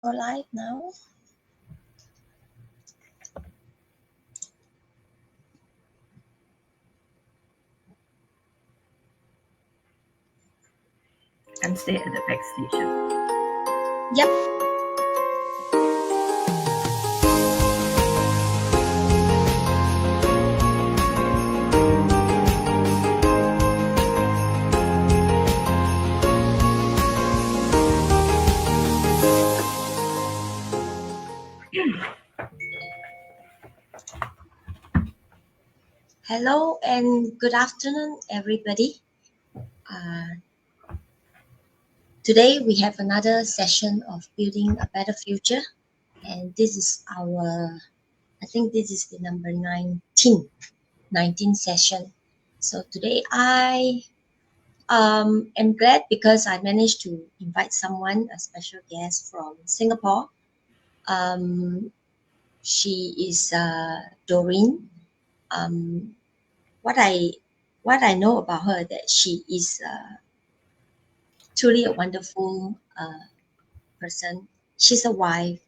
Go live now. I'm still at the backstation. Yep. Hello and good afternoon, everybody. Today we have another session of building a better future, and this is I think this is the number 19 session. So today I am glad because I managed to invite someone, a special guest from Singapore. She is Doreen. Um, what I know about her that she is truly a wonderful person. She's a wife.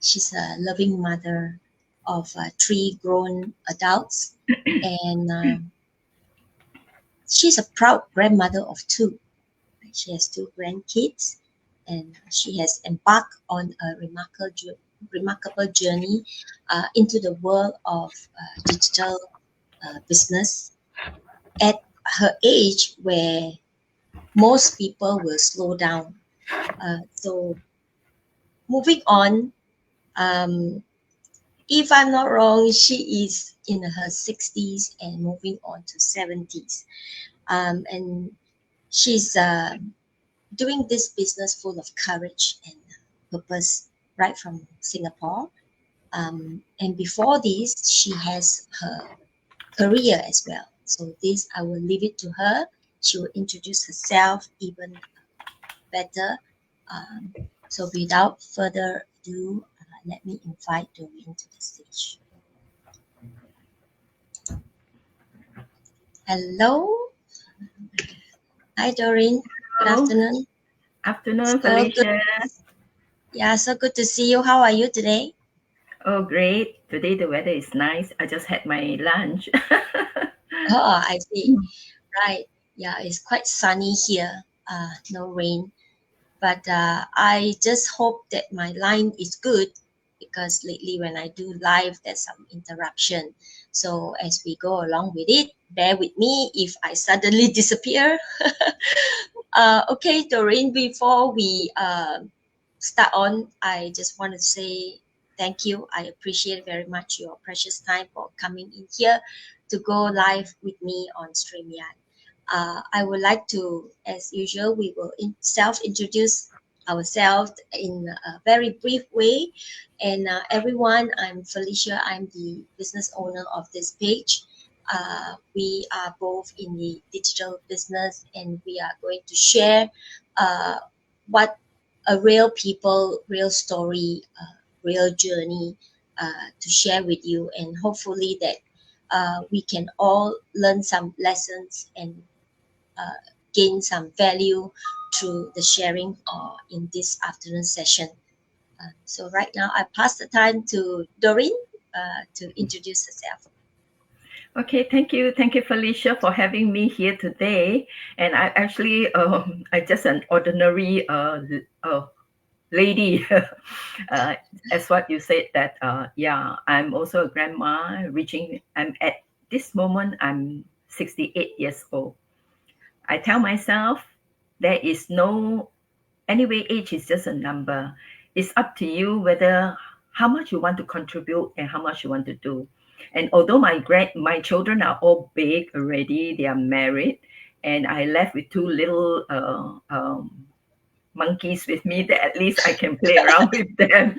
She's a loving mother of three grown adults, and she's a proud grandmother of two. She has two grandkids, and she has embarked on a remarkable journey into the world of digital business at her age where most people will slow down. So moving on, um, if I'm not wrong, she is in her 60s and moving on to 70s. And she's doing this business full of courage and purpose right from Singapore. And before this, she has her career as well. So this, I will leave it to her. She will introduce herself even better. Um, so without further ado, let me invite Doreen to the stage. Hello. Hi, Doreen. Good Hello. afternoon. Afternoon, So good. Felicia. Yeah, so good to see you. How are you today? Oh, great. Today the weather is nice. I just had my lunch. Oh, I see. Right. Yeah, it's quite sunny here. No rain. But I just hope that my line is good because lately when I do live, there's some interruption. So as we go along with it, bear with me if I suddenly disappear. Okay, Doreen, before we start on, I just want to say thank you. I appreciate very much your precious time for coming in here to go live with me on StreamYard. I would like to, as usual, we will self-introduce ourselves in a very brief way. And everyone, I'm Felicia. I'm the business owner of this page. We are both in the digital business, and we are going to share uh, what a real people, real story, real journey to share with you, and hopefully that we can all learn some lessons and uh, gain some value through the sharing in this afternoon session. So right now, I pass the time to Doreen to introduce herself. Okay, thank you. Thank you, Felicia, for having me here today. And I just an ordinary lady. As what you said that, yeah, I'm also a grandma I'm at this moment, I'm 68 years old. I tell myself there is no anyway, age is just a number. It's up to you whether how much you want to contribute and how much you want to do. And although my children are all big already, they are married, and I left with two little monkeys with me that at least I can play around with them.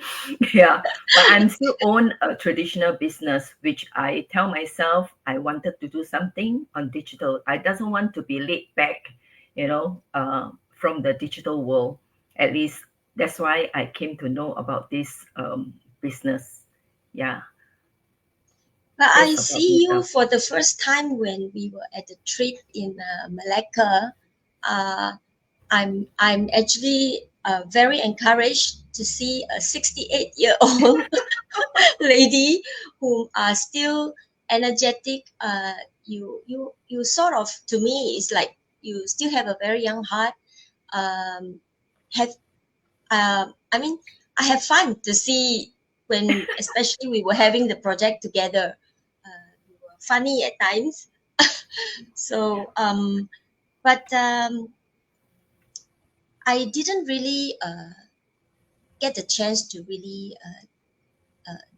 Yeah, but I'm still own a traditional business, which I tell myself I wanted to do something on digital. I doesn't want to be laid back, from the digital world. At least that's why I came to know about this business. Yeah, But I that's about see you myself. for the first time when we were at the trip in Malacca. Uh, I'm actually very encouraged to see a 68-year-old lady who are still energetic. You sort of, to me, it's like you still have a very young heart. Have I mean, I have fun to see when, especially we were having the project together. We were funny at times. So, but I didn't really get the chance to really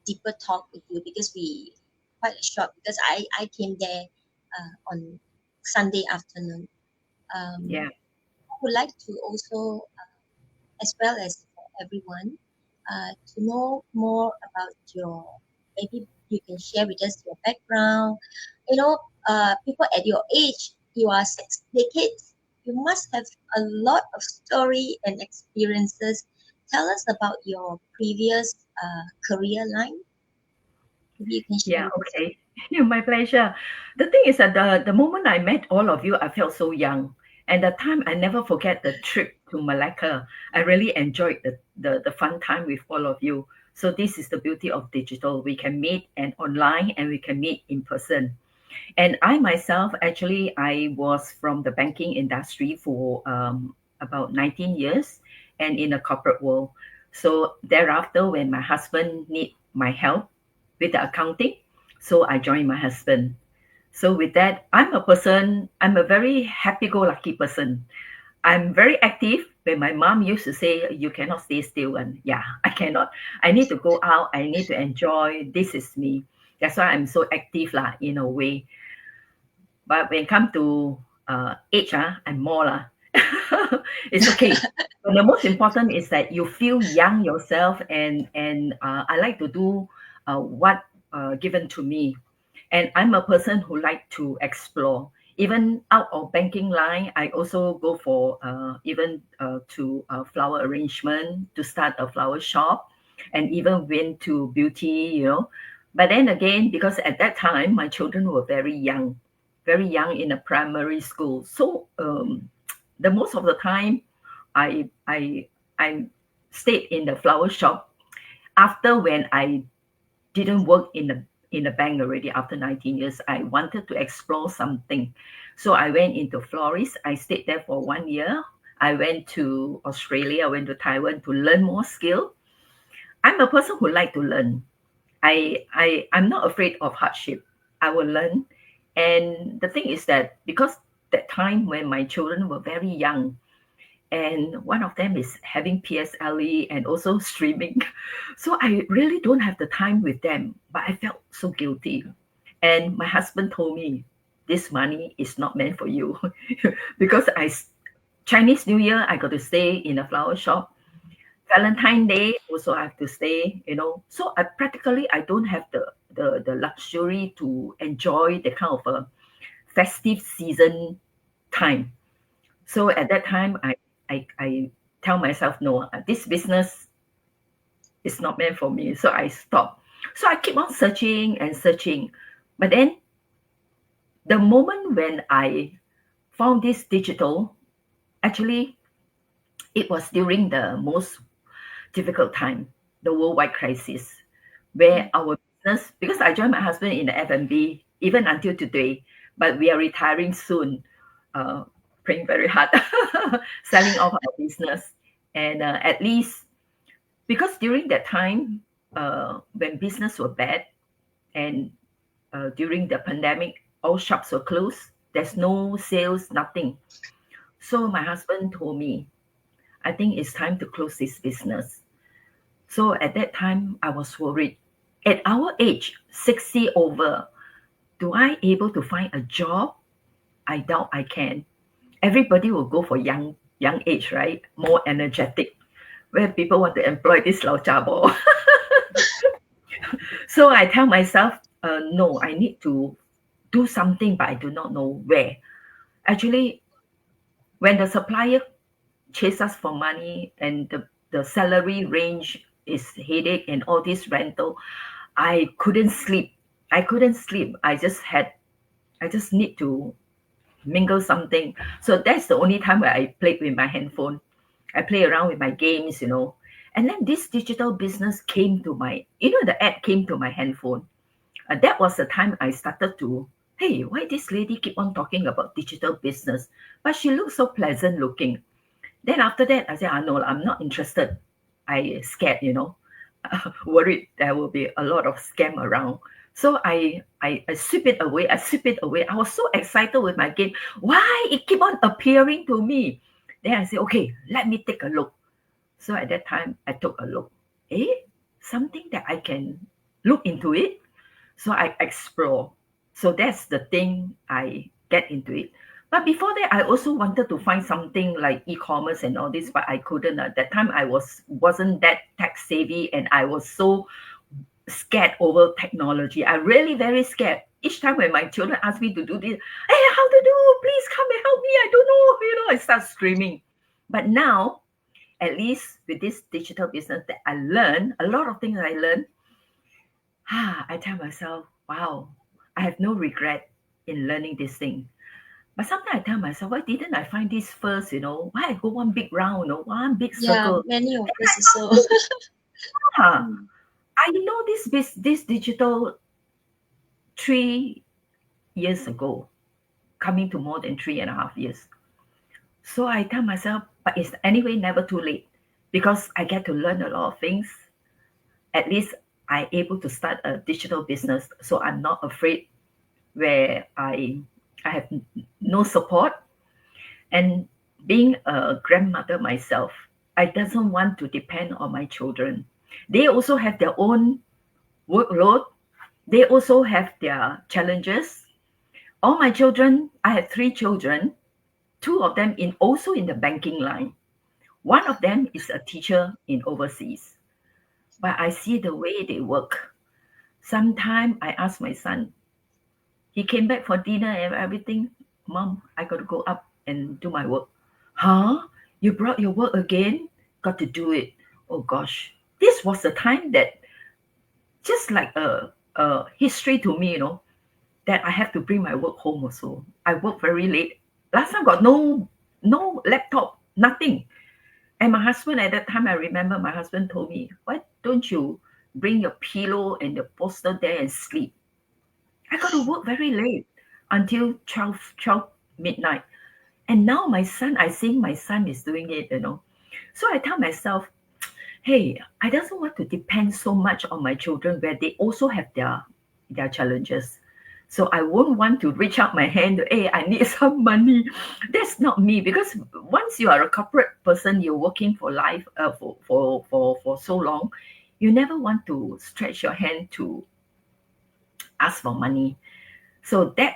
deeper talk with you because we quite short because I came there on Sunday afternoon. Yeah. I would like to also, as well as for everyone, to know more about your, maybe you can share with us your background. You know, people at your age, you are 6 decades, you must have a lot of story and experiences. Tell us about your previous career line. Maybe you can share Yeah, with us. okay. My pleasure. The thing is that the moment I met all of you, I felt so young. And the time I never forget the trip to Malacca. I really enjoyed the fun time with all of you. So this is the beauty of digital. We can meet and online and we can meet in person. And I myself, actually, I was from the banking industry for about 19 years and in the corporate world. So thereafter, when my husband need my help with the accounting, so I joined my husband. So with that, I'm a very happy-go-lucky person. I'm very active. When my mom used to say, you cannot stay still, and yeah, I cannot. I need to go out. I need to enjoy. This is me. That's why I'm so active lah, in a way. But when it comes to age, I'm more lah. It's okay. But the most important is that you feel young yourself, and I like to do what given to me. And I'm a person who like to explore. Even out of banking line, I also go for even to flower arrangement to start a flower shop, and even went to beauty. But then again, because at that time my children were very young in a primary school. So the most of the time, I I I stayed in the flower shop after when I didn't work in the bank already after 19 years. I wanted to explore something. So I went into florist. I stayed there for 1 year. I went to Australia, I went to Taiwan to learn more skill. I'm a person who like to learn. I'm not afraid of hardship. I will learn. And the thing is that because that time when my children were very young, and one of them is having PSLE and also streaming. So I really don't have the time with them, but I felt so guilty. And my husband told me, this money is not meant for you because Chinese New Year, I got to stay in a flower shop. Valentine Day also I have to stay. So I don't have the luxury to enjoy the kind of a festive season time. So at that time, I tell myself, no, this business is not meant for me. So I stop. So I keep on searching and searching. But then the moment when I found this digital, actually, it was during the most difficult time, the worldwide crisis, where our business, because I joined my husband in the F&B, even until today, but we are retiring soon, uh, praying very hard, selling off our business. And at least, because during that time, when business were bad and during the pandemic, all shops were closed, there's no sales, nothing. So my husband told me, I think it's time to close this business. So at that time, I was worried. At our age, 60 over, do I able to find a job? I doubt I can. Everybody will go for young age, right? More energetic, where people want to employ this lao chabo. So I tell myself, no, I need to do something, but I do not know where. Actually, when the supplier chase us for money and the salary range is headache and all this rental, I couldn't sleep. I couldn't sleep. I just need to mingle something. So that's the only time where I played with my handphone. I play around with my games, And then this digital business came to the ad came to my handphone. That was the time I started to, hey, why this lady keep on talking about digital business? But she looks so pleasant looking. Then after that, I said, no, I'm not interested. I scared, worried there will be a lot of scam around. So I sweep it away. I sweep it away. I was so excited with my game. Why it keep on appearing to me? Then I said, okay, let me take a look. So at that time, I took a look. Something that I can look into it. So I explore. So that's the thing I get into it. But before that, I also wanted to find something like e-commerce and all this, but I couldn't. At that time, I wasn't that tech savvy, and I was so scared over technology. I really very scared. Each time when my children ask me to do this, hey, how to do? Please come and help me. I don't know. I start screaming. But now, at least with this digital business that I learned, a lot of things I learned, I tell myself, wow, I have no regret in learning this thing. But sometimes I tell myself, why didn't I find this first? Why I go one big round, one big Yeah, circle? many of us also. Ah, Mm. I know this digital 3 years ago, coming to more than 3.5 years. So I tell myself, but it's anyway never too late because I get to learn a lot of things. At least I able to start a digital business, so I'm not afraid where I have no support. And being a grandmother myself, I doesn't want to depend on my children. They also have their own workload. They also have their challenges. All my children, I have 3 children, two of them in also in the banking line. One of them is a teacher in overseas. But I see the way they work. Sometimes I ask my son, he came back for dinner and everything. Mom, I got to go up and do my work. Huh? You brought your work again? Got to do it. Oh gosh. This was the time that just like a history to me, that I have to bring my work home also. I work very late. Last time got no laptop, nothing. And my husband at that time, I remember my husband told me, why don't you bring your pillow and the poster there and sleep? I got to work very late until 12 midnight. And now I think my son is doing it. So I tell myself, hey, I doesn't want to depend so much on my children where they also have their challenges. So I won't want to reach out my hand, hey, I need some money. That's not me because once you are a corporate person, you're working for life for so long, you never want to stretch your hand to ask for money. So that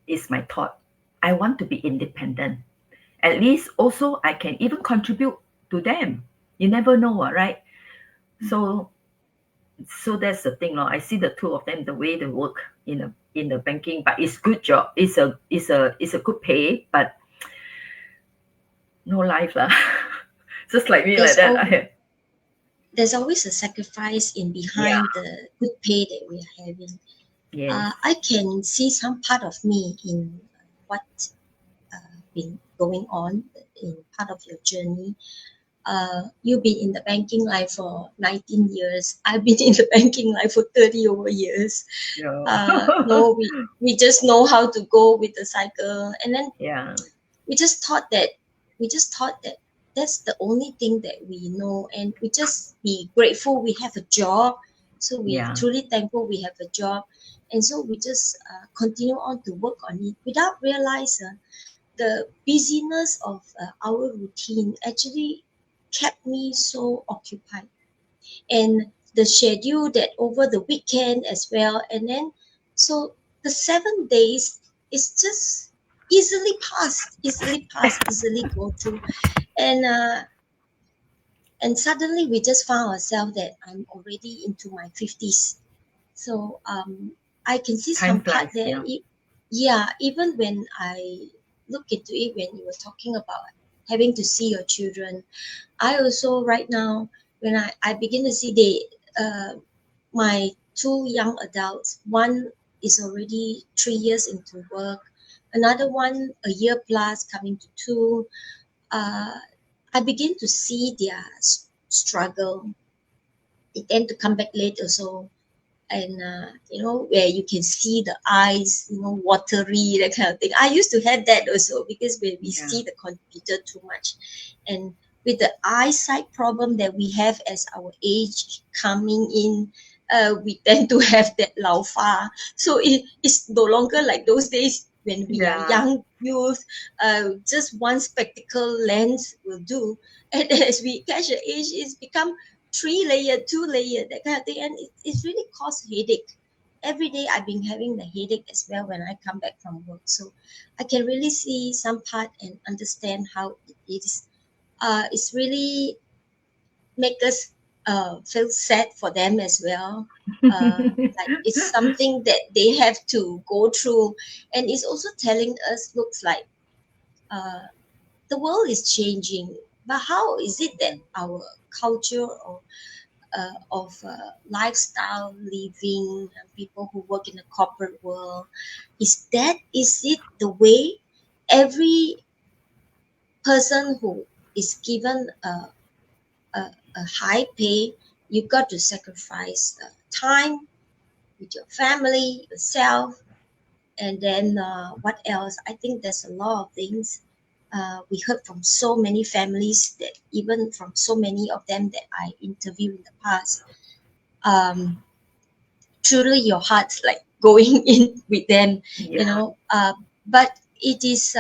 is my thought. I want to be independent. At least also I can even contribute to them. You never know, right? So that's the thing. I see the two of them, the way they work in the banking, but it's good job. It's a good pay, but no life lah. Just like me like There's that. al- there's always a sacrifice in Yeah, behind the good pay that we are having. yes, I can see some part of me in what been going on in part of your journey. You've been in the banking life for 19 years. I've been in the banking life for 30 over years. yeah, No, we just know how to go with the cycle, and then yeah, we just thought that we just thought that that's the only thing that we know, and we just be grateful we have a job. So we yeah, truly thankful we have a job, and so we just continue on to work on it without realize the busyness of our routine actually kept me so occupied, and the schedule that over the weekend as well, and then so the 7 days is just easily go through, and suddenly we just found ourselves that I'm already into my 50s. So I can see time some part flies. there. Yeah, Yeah, even when I look into it, when you were talking about having to see your children, I also right now when I begin to see my two young adults, one is already 3 years into work, another one a year plus coming to two. Uh, I begin to see their struggle. They tend to come back late also, and where you can see the eyes, watery, that kind of thing. I used to have that also, because when we Yeah. see the computer too much, and with the eyesight problem that we have as our age coming in, we tend to have that lao fa. So it's no longer like those days when we are Yeah. young youth. Just one spectacle lens will do, and as we catch the age, it's become 3 layer, 2 layer, that kind of thing, and it's really caused headache. Every day I've been having the headache as well when I come back from work. So I can really see some part and understand how it is. It's really make us feel sad for them as well. Like it's something that they have to go through, and it's also telling us, looks like uh, the world is changing. But how is it that our culture or of lifestyle living, people who work in the corporate world, is it the way every person who is given a high pay, you got to sacrifice time with your family, yourself, and then what else? I think there's a lot of things. We heard from so many families, that even from so many of them that I interviewed in the past, um, truly your heart's like going in with them, you Yeah. know. But it is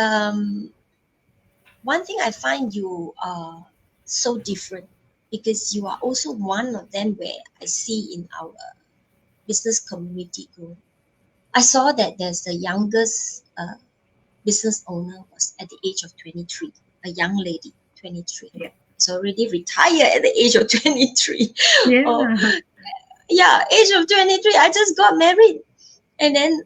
one thing I find you are so different, because you are also one of them where I see in our business community group. I saw that there's the youngest business owner was at the age of 23, a young lady, 23. Yeah. So already retired at the age of 23. Oh, Yeah. yeah, age of 23, I just got married. And then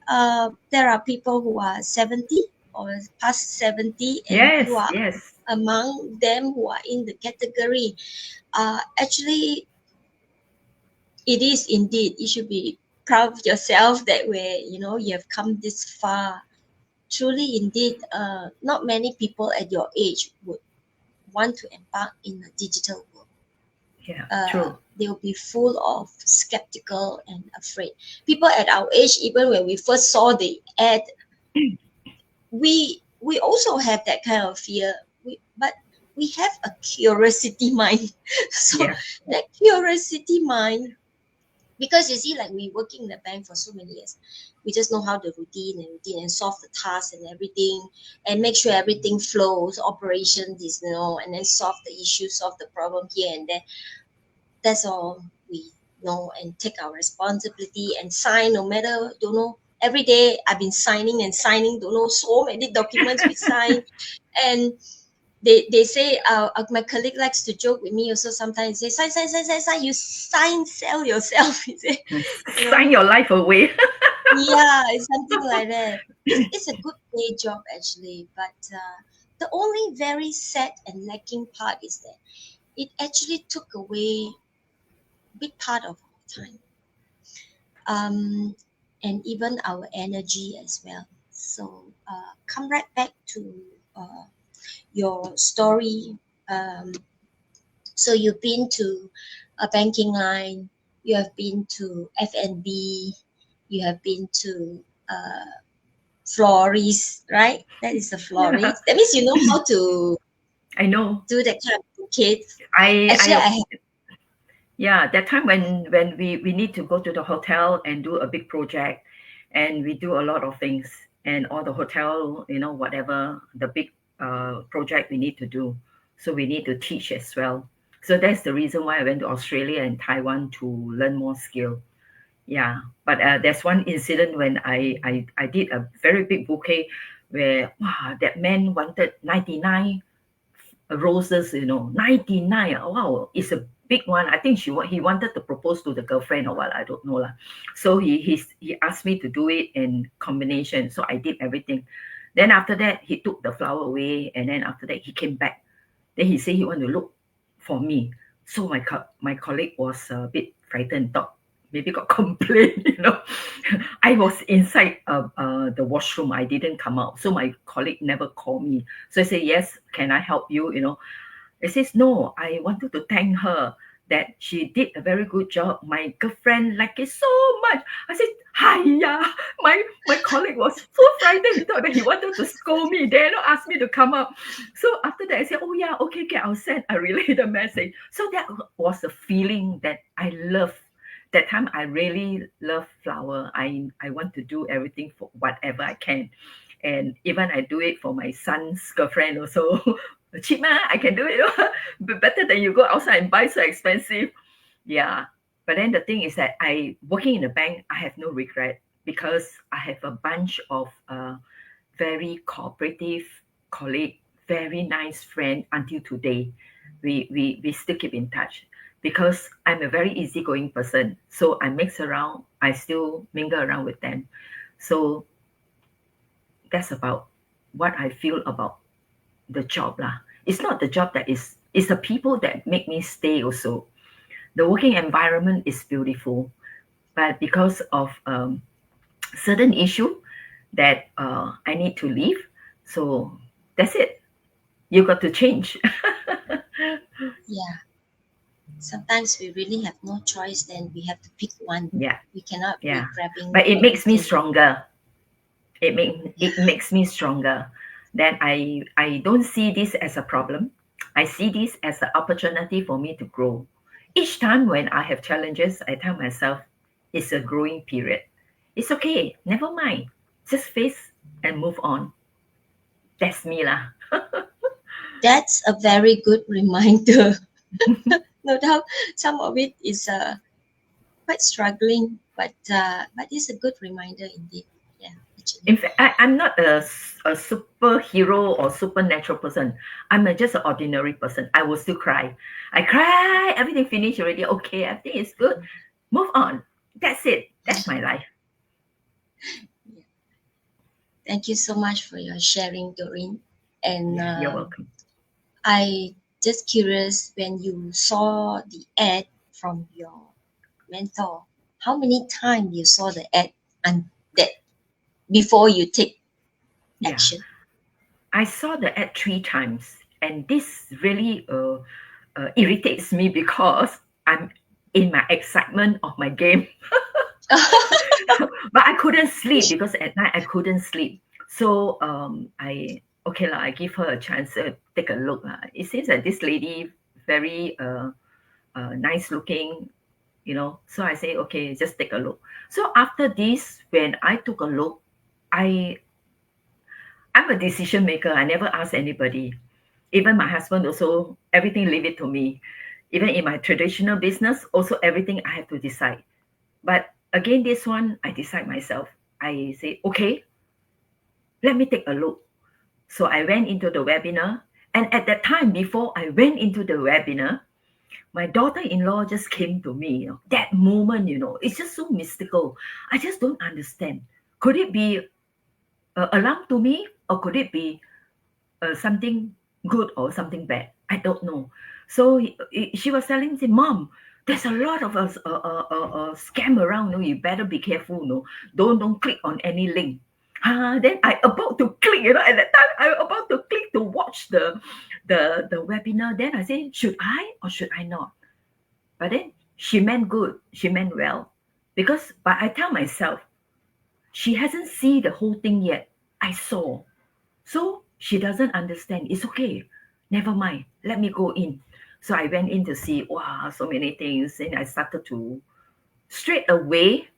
there are people who are 70 or past 70, and you Yes. are Yes. among them who are in the category. Actually, it is indeed, you should be proud of yourself that way, you have come this far. Truly, indeed, not many people at your age would want to embark in a digital world. Yeah. True. They'll be full of skeptical and afraid. People at our age, even when we first saw the ad, we also have that kind of fear. But we have a curiosity mind. So Yeah. that curiosity mind, because you see, like we working in the bank for so many years, we just know how the routine and solve the tasks and everything, and make sure everything flows, operations is, and then solve the issue, solve the problem here and there. That's all we know, and take our responsibility and sign, no matter, don't know, every day I've been signing and signing, don't know, so many documents we sign. And they say, my colleague likes to joke with me also sometimes, say, sign, sign, sign, sign, sign, you sign, sell yourself. He say, you know Sign your life away. yeah, it's something like that. It's a good day job actually, but the only very sad and lacking part is that it actually took away big part of our time, um, and even our energy as well. So come right back to uh, your story. Um, so you've been to a banking line, you have been to F&B, you have been to florist, right? That is a Yeah. florist. That means you know how to I know. do that kind of bouquets. Actually, I I have. Yeah, that time when we need to go to the hotel and do a big project, and we do a lot of things, and all the hotel, whatever the big project we need to do, so we need to teach as well. So that's the reason why I went to Australia and Taiwan to learn more skill. Yeah, but there's one incident when I did a very big bouquet where wow, that man wanted 99 roses, 99. Wow, it's a big one. I think he wanted to propose to the girlfriend or what, I don't know lah. So he asked me to do it in combination. So I did everything. Then after that, he took the flower away, and then after that, he came back. Then he said he want to look for me. So my colleague was a bit frightened, thought maybe got complaint. I was inside the washroom. I didn't come out. So my colleague never called me. So I said, yes, can I help you? It says, no, I wanted to thank her that she did a very good job. My girlfriend liked it so much. I said, hiya. My colleague was so frightened. He thought that he wanted to scold me. They not ask me to come up. So after that, I said, oh yeah, okay, okay, I'll send, I relay the message. So that was a feeling that I love. That time I really love flower. I want to do everything for whatever I can. And even I do it for my son's girlfriend also. Cheap man, I can do it. But better than you go outside and buy so expensive. Yeah. But then the thing is that I working in a bank, I have no regret because I have a bunch of very cooperative colleague, very nice friend until today. We still keep in touch because I'm a very easygoing person. So I mix around, I still mingle around with them. So that's about what I feel about the job lah. It's not the job that is, it's the people that make me stay also. The working environment is beautiful, but because of certain issue that I need to leave, so that's it. You got to change. Yeah. Sometimes we really have no choice, then we have to pick one. Yeah, We cannot be yeah. grabbing But it makes me everything. stronger. Yeah. It makes me stronger. Then I don't see this as a problem. I see this as an opportunity for me to grow. Each time when I have challenges, I tell myself it's a growing period. It's okay, never mind. Just face and move on. That's me lah. That's a very good reminder. No doubt some of it is quite struggling, but it's a good reminder indeed. Yeah, actually. In fact, I'm not a superhero or supernatural person. I'm just an ordinary person. I will still cry. I cry. Everything finished already. Okay, everything is good. Move on. That's it. That's my life. Yeah. Thank you so much for your sharing, Doreen. And Yeah, you're welcome. I just curious, when you saw the ad from your mentor, how many times you saw the ad and that before you take Yeah, action? I saw the ad 3 times, and this really irritates me because I'm in my excitement of my game. But I couldn't sleep because at night I couldn't sleep. So I okay lah. I give her a chance to take a look. It seems that this lady very nice looking, you know. So I say okay, just take a look. So after this, when I took a look, I I'm a decision maker. I never ask anybody. Even my husband also everything leave it to me. Even in my traditional business, also everything I have to decide. But again, this one I decide myself. I say okay, let me take a look. So I went into the webinar. And at that time, before I went into the webinar, my daughter-in-law just came to me. That moment, it's just so mystical. I just don't understand. Could it be alarm to me, or could it be something good or something bad? I don't know. So she was telling me, Mom, there's a lot of us scam around. No, you better be careful. No, don't click on any link. Then I about to click. At that time I about to click to watch the webinar. Then I say, should I or should I not? But then she meant good. She meant well, because but I tell myself she hasn't seen the whole thing yet. I saw. So she doesn't understand. It's okay. Never mind. Let me go in. So I went in to see, wow, so many things. And I started to straight away.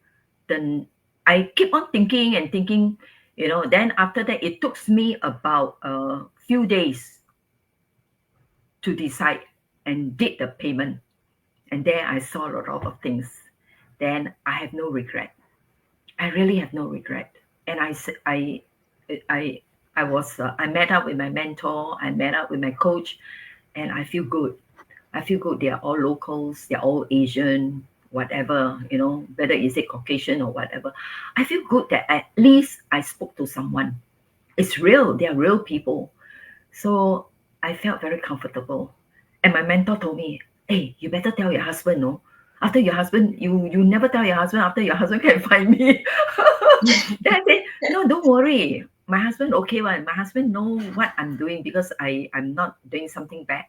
Then I keep on thinking and thinking, then after that, it took me about a few days to decide and did the payment. And there I saw a lot of things. Then I have no regret. I really have no regret. And I, I met up with my mentor. I met up with my coach, and I feel good. I feel good. They are all locals. They're all Asian, whatever, whether is it Caucasian or whatever. I feel good that at least I spoke to someone. It's real. They are real people. So I felt very comfortable. And my mentor told me, hey, you better tell your husband, no? After your husband, you never tell your husband after your husband can find me. Then I said, no, don't worry. My husband okay one. My husband know what I'm doing because I'm not doing something bad.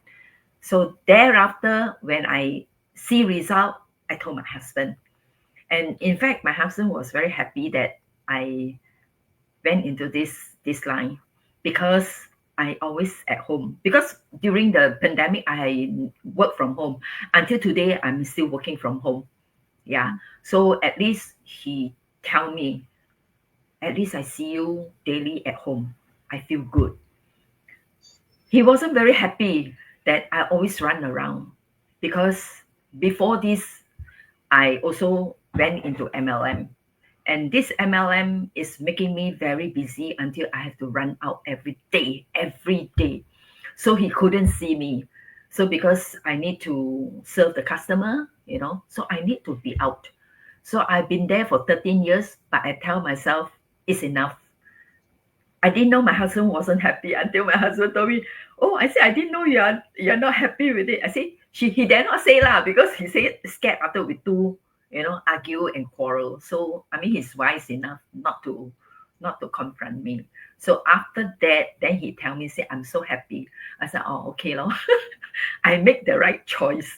So thereafter, when I see result, I told my husband. And in fact, my husband was very happy that I went into this line, because I always at home. Because during the pandemic, I work from home. Until today, I'm still working from home. Yeah. So at least he tell me, at least I see you daily at home. I feel good. He wasn't very happy that I always run around, because before this, I also went into MLM. And this MLM is making me very busy until I have to run out every day, every day. So he couldn't see me. So because I need to serve the customer, so I need to be out. So I've been there for 13 years, but I tell myself it's enough. I didn't know my husband wasn't happy until my husband told me, "Oh, I said I didn't know you're not happy with it." I said he dare not say lah, because he said scared after we two, argue and quarrel. So I mean he's wise enough not to confront me. So after that, then he tell me, say, "I'm so happy." I said, "Oh, okay, lor." I make the right choice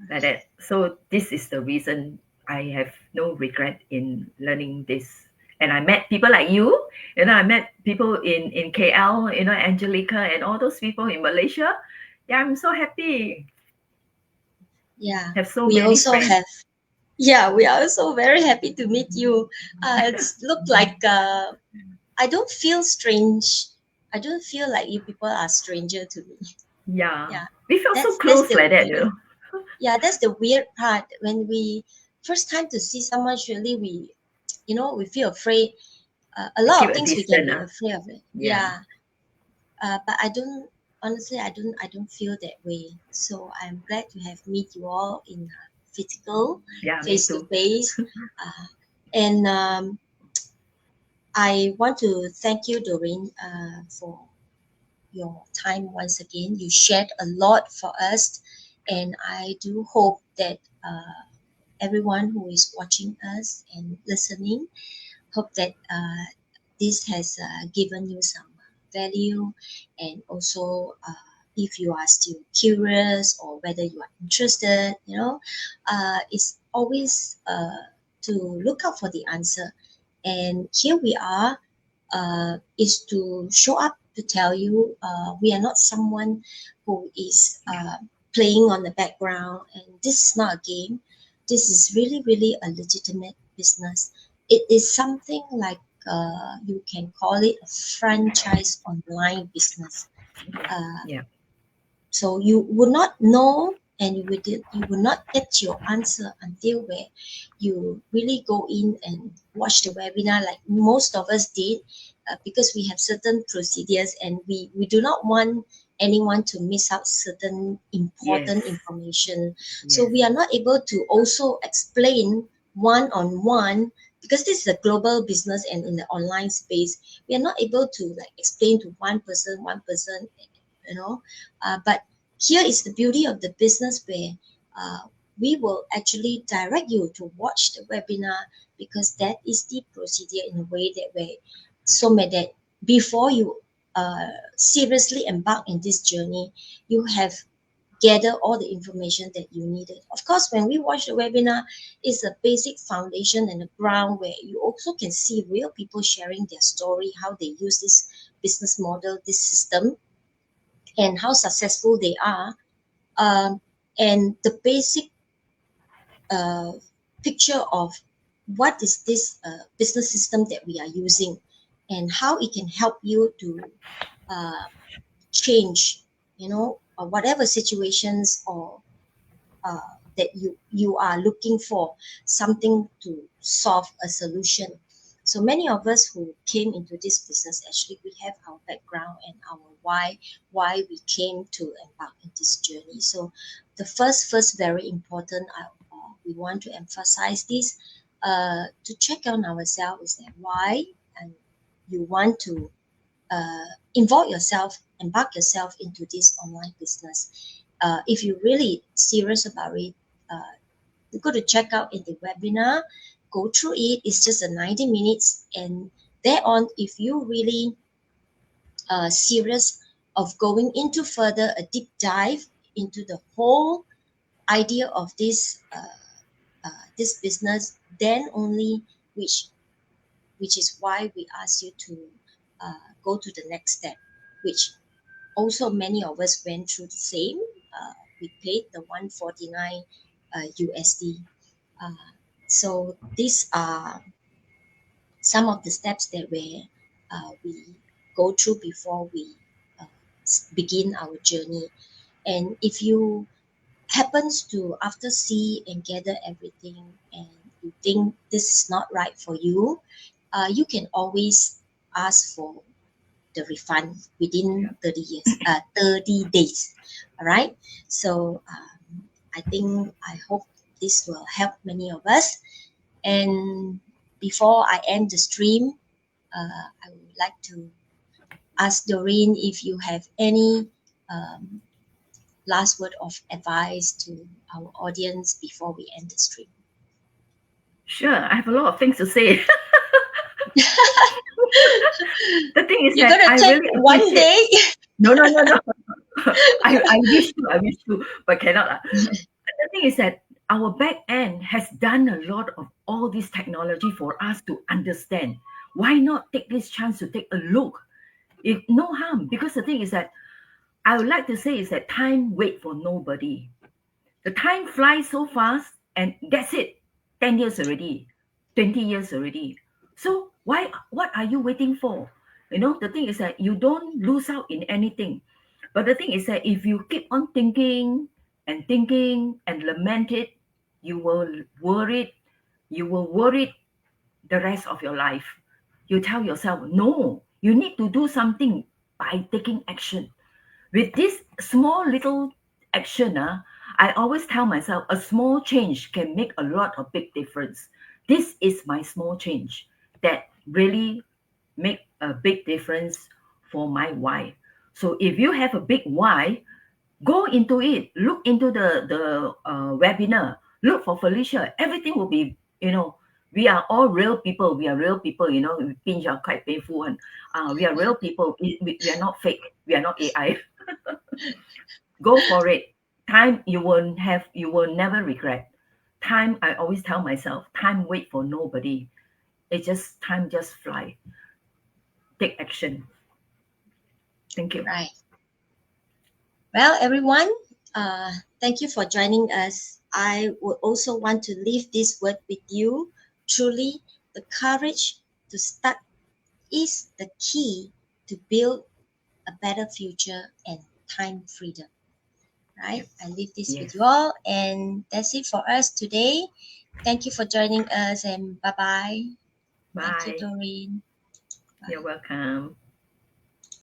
like that. So this is the reason I have no regret in learning this. And I met people like you, I met people in KL, Angelica and all those people in Malaysia. Yeah, I'm so happy. Yeah, Have so we many also friends. have. Yeah, we are also very happy to meet you. It's looked like I don't feel strange. I don't feel like you people are stranger to me. Yeah, Yeah, we felt so that's close the like that, weird. Yeah, that's the weird part. When we first time to see someone, surely we feel afraid. A I lot keep of a things we can distance. be afraid of it. Yeah, Yeah, but I don't. Honestly, I don't feel that way. So I'm glad to have meet you all in physical, yeah, me face to too. face, and I want to thank you, Doreen, for your time once again. You shared a lot for us, and I do hope that everyone who is watching us and listening, hope that this has given you some value, and also if you are still curious or whether you are interested, it's always to look out for the answer. And here we are, is to show up to tell you we are not someone who is playing on the background, and this is not a game. This is really, really a legitimate business. It is something like you can call it a franchise online business. Yeah, Uh, yeah, so you would not know, and you would not get your answer until where you really go in and watch the webinar like most of us did, because we have certain procedures, and we do not want anyone to miss out certain yes, important information. So yes, we are not able to also explain one on one, because this is a global business, and in the online space we are not able to like explain to one person, but here is the beauty of the business, where uh, we will actually direct you to watch the webinar, because that is the procedure in a way that way, so that before you seriously embark in this journey, you have gather all the information that you needed. Of course, when we watch the webinar, it's a basic foundation and a ground where you also can see real people sharing their story, how they use this business model, this system, and how successful they are, um, and the basic uh, picture of what is this business system that we are using, and how it can help you to uh, change, whatever situations, or that you are looking for something to solve a solution. So many of us who came into this business, actually we have our background and our why we came to embark in this journey. So the first very important, we want to emphasize this, to check on ourselves, is that why, and you want to involve yourself, embark yourself into this online business. If you're really serious about it, go to check out in the webinar, go through it. It's just a 90 minutes, and thereon, if you really serious of going into further a deep dive into the whole idea of this business, then only which which is why we ask you to go to the next step, which also many of us went through the same. We paid the 149 USD. Uh, so these are some of the steps that we go through before we uh, begin our journey. And if you happens to after see and gather everything and you think this is not right for you, you can always ask for the refund Yeah. within 30 days. All right. So I hope this will help many of us. And before I end the stream, I would like to ask Doreen if you have any um, last word of advice to our audience before we end the stream. Sure, I have a lot of things to say. The thing is You're that gonna I take really one appreciate. day. No, no, no, no. I wish to, but cannot. The thing is that our back end has done a lot of all this technology for us to understand. Why not take this chance to take a look? If no harm, because the thing is that I would like to say is that time wait for nobody. The time flies so fast, and that's it. 10 years already, 20 years already. So why? What are you waiting for? The thing is that you don't lose out in anything. But the thing is that if you keep on thinking and lament it, you will worry. You will worry the rest of your life. You tell yourself, no, you need to do something by taking action. With this small little action, I always tell myself a small change can make a lot of big difference. This is my small change that really make a big difference for my why. So if you have a big why, go into it. Look into the webinar. Look for Felicia. Everything will be, we are all real people. We are real people. Pinch are quite painful, and we are real people. We are not fake. We are not AI. Go for it. Time you will never regret. Time, I always tell myself, time wait for nobody. Time just fly. Take action. Thank you. Right. Well, everyone, thank you for joining us. I would also want to leave this word with you. Truly, the courage to start is the key to build a better future and time freedom. Right? Yep. I leave this with Yes. you all, and that's it for us today. Thank you for joining us, and bye bye. Thank you, Bye. Doreen. You're Bye. welcome.